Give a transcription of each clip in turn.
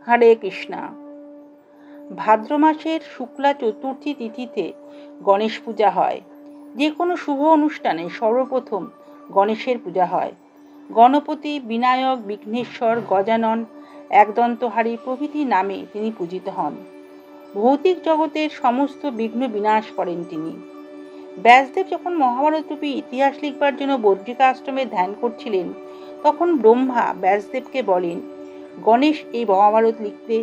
হরে কৃষ্ণা। ভাদ্র মাসের শুক্লা চতুর্থী তিথিতে গণেশ পূজা হয়। যে কোনো শুভ অনুষ্ঠানে সর্বপ্রথম গণেশের পূজা হয়। গণপতি, বিনায়ক, বিঘ্নেশ্বর, গজানন, একদন্তহারী প্রভৃতি নামে তিনি পূজিত হন। ভৌতিক জগতের সমস্ত বিঘ্ন বিনাশ করেন তিনি। ব্যাসদেব যখন মহাভারতরূপী ইতিহাস লিখবার জন্য বদ্রিকা আশ্রমে ধ্যান করছিলেন, তখন ব্রহ্মা ব্যাসদেবকে বলেন, গণেশ এই মহাভারত লিখতে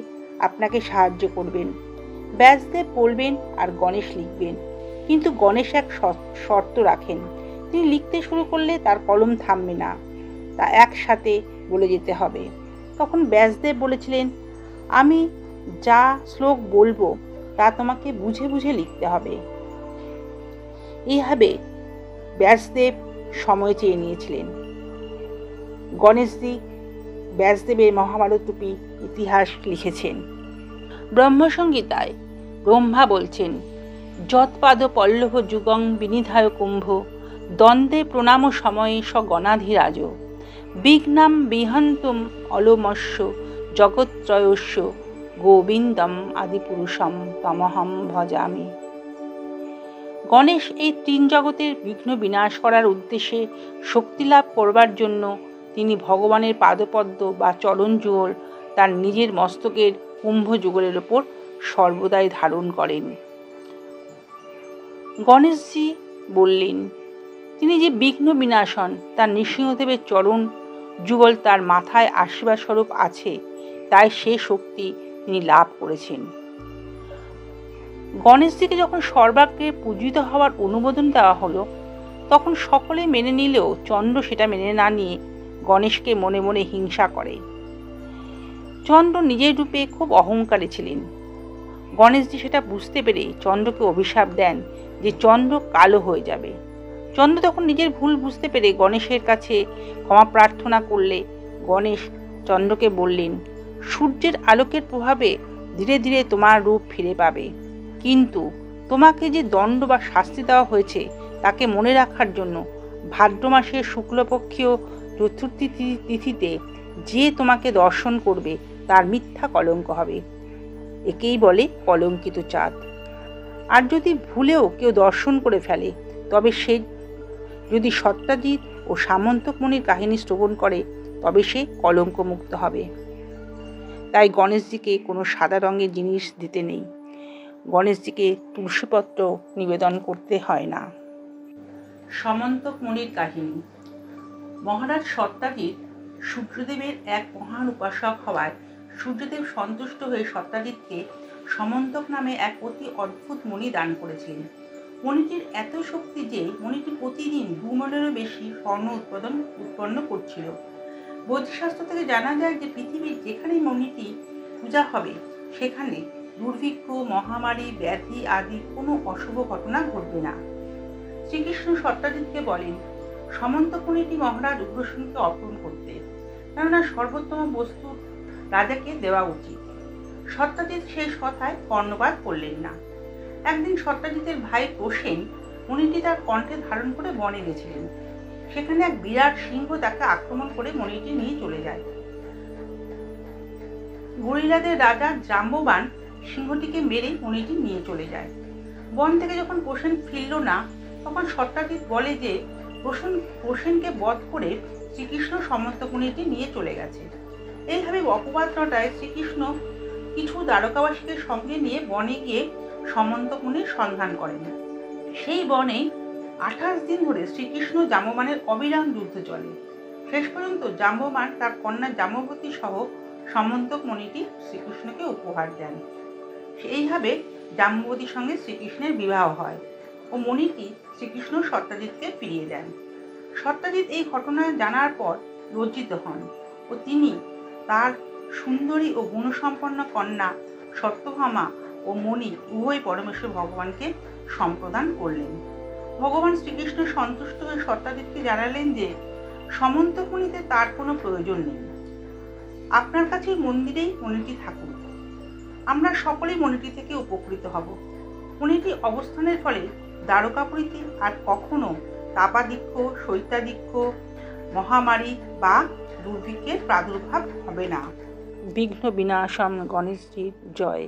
আপনাকে সাহায্য করবেন। ব্যাসদেব বলবেন আর গণেশ লিখবেন, কিন্তু গণেশ এক শর্ত রাখেন, তিনি লিখতে শুরু করলে তার কলম থামবে না, তা একসাথে বলে যেতে হবে। তখন ব্যাসদেব বলেছিলেন, আমি যা শ্লোক বলবো তা তোমাকে বুঝে বুঝে লিখতে হবে। এইভাবে ব্যাসদেব সময় চেয়ে নিয়েছিলেন। গণেশজি ব্যাসদেবের মহাভারতরূপী ইতিহাস লিখেছেন। ব্রহ্মসংগীতায় ব্রহ্মা বলছেন, যৎপাদ পল্লব যুগং বিনিধায় কুম্ভ দ্বন্দ্বে প্রণাম সময়ে স গণাধিরাজ বিঘ্নাম বিহন্তুম অলমস্য জগত্রয়স্য গোবিন্দম আদিপুরুষম তমহম ভজামি। গণেশ এই তিন জগতের বিঘ্ন বিনাশ করার উদ্দেশ্যে শক্তি লাভ করবার জন্য তিনি ভগবানের পাদপদ্ম বা চরণ যুগল তার নিজের মস্তকের কুম্ভ যুগলের ওপর সর্বদাই ধারণ করেন। গণেশজি বললেন, তিনি যে বিঘ্ন বিনাশন তার নৃসিংহদেবের চরণ যুগল তার মাথায় আশীর্বাদ স্বরূপ আছে, তাই সে শক্তি তিনি লাভ করেছেন। গণেশজিকে যখন সর্বাগ্রে পূজিত হওয়ার অনুমোদন দেওয়া হলো, তখন সকলে মেনে নিলেও চন্দ্র সেটা মেনে না নিয়ে গণেশকে মনে মনে হিংসা করে। চন্দ্র নিজের রূপে খুব অহংকারী ছিলেন। গণেশজি সেটা বুঝতে পেরে চন্দ্রকে অভিশাপ দেন যে চন্দ্র কালো হয়ে যাবে। চন্দ্র তখন নিজের ভুল বুঝতে পেরে গণেশের কাছে ক্ষমা প্রার্থনা করলে গণেশ চন্দ্রকে বললেন, সূর্যের আলোকের প্রভাবে ধীরে ধীরে তোমার রূপ ফিরে পাবে, কিন্তু তোমাকে যে দণ্ড বা শাস্তি দেওয়া হয়েছে তাকে মনে রাখার জন্য ভাদ্র মাসের শুক্লপক্ষীয় চতুর্থী তিথিতে যে তোমাকে দর্শন করবে তার মিথ্যা কলঙ্ক হবে। একেই বলে কলঙ্কিত চাঁদ। আর যদি ভুলেও কেউ দর্শন করে ফেলে, তবে সে যদি সত্যাজিৎ ও সামন্তক মুনির কাহিনী শ্রবণ করে, তবে সে কলঙ্কমুক্ত হবে। তাই গণেশজিকে কোনো সাদা রঙের জিনিস দিতে নেই। গণেশজিকে তুলসীপত্র নিবেদন করতে হয় না। সামন্তক মুনির কাহিনী। মহারাজ সত্যাজিৎ সূর্যদেবের এক মহান উপাসক হওয়ায় সূর্যদেব সন্তুষ্ট হয়ে সত্যাজিৎকে সমন্তক নামে এক অতি অদ্ভুত মণি দান করেছিলেন। মণিটির এত শক্তি যে মণিটি প্রতিদিন 2 মণেরও বেশি স্বর্ণ উৎপন্ন করছিল। বৌদ্ধশাস্ত্র থেকে জানা যায় যে পৃথিবীর যেখানেই মণিটি পূজা হবে সেখানে দুর্ভিক্ষ, মহামারী, ব্যাধি আদি কোনো অশুভ ঘটনা ঘটবে না। শ্রীকৃষ্ণ সত্যাজিৎকে বলেন, সমন্তক মণিটি মহারাজ উগ্রসেনকে অর্পণ করতে, কেননা সর্বোত্তম বস্তু রাজাকে দেওয়া উচিত। সত্যাজিৎ সেই কথায় কর্ণপাত করলেন না। একদিন সত্যাজিতের ভাই প্রসেন মণিটি তার কণ্ঠে ধারণ করে বনে গেছিলেন। সেখানে এক বিরাট সিংহ তাকে আক্রমণ করে মণিটি নিয়ে চলে যায়। গরিলাদের রাজা জাম্ববান সিংহটিকে মেরে মণিটি নিয়ে চলে যায়। বন থেকে যখন প্রসেন ফিরল না, তখন সত্যাজিৎ বলে যে প্রসেনকে বধ করে শ্রীকৃষ্ণ সমন্তক মণিটি নিয়ে চলে গেছে। এইভাবে অপবাদ রটায় শ্রীকৃষ্ণ কিছু দ্বারকাবাসীকে সঙ্গে নিয়ে বনে গিয়ে সমন্তক মণির সন্ধান করেন। সেই বনে 28 দিন ধরে শ্রীকৃষ্ণ জাম্ববানের অবিরাম যুদ্ধ চলে। শেষ পর্যন্ত জাম্ববান তার কন্যা জাম্ববতী সহ সমন্তক মণিটি শ্রীকৃষ্ণকে উপহার দেন। এইভাবে জাম্ববতীর সঙ্গে শ্রীকৃষ্ণের বিবাহ হয় ও মণিটি শ্রীকৃষ্ণ সত্যাজিৎকে ফিরিয়ে দেন। সত্যাজিৎ এই ঘটনা জানার পর লজ্জিত হন ও তিনি তার সুন্দরী ও গুণসম্পন্ন কন্যা সত্যভামা ও মণি উভয় পরমেশ্বর ভগবানকে সম্প্রদান করলেন। ভগবান শ্রীকৃষ্ণ সন্তুষ্ট হয়ে সত্যাজিৎকে জানালেন যে সমন্তক মণিতে তার কোনো প্রয়োজন নেই, আপনার কাছে মন্দিরেই মণিটি থাকুক, আমরা সকলেই মণিটি থেকে উপকৃত হব। মণিটি অবস্থানের ফলে দ্বারকাপুরীতে আর কখনো তাপাদিক্ষ, শৈত্যাদিক্ষ, মহামারী বা দুর্ভিক্ষের প্রাদুর্ভাব হবে না। বিঘ্ন বিনাশম গণেশজির জয়।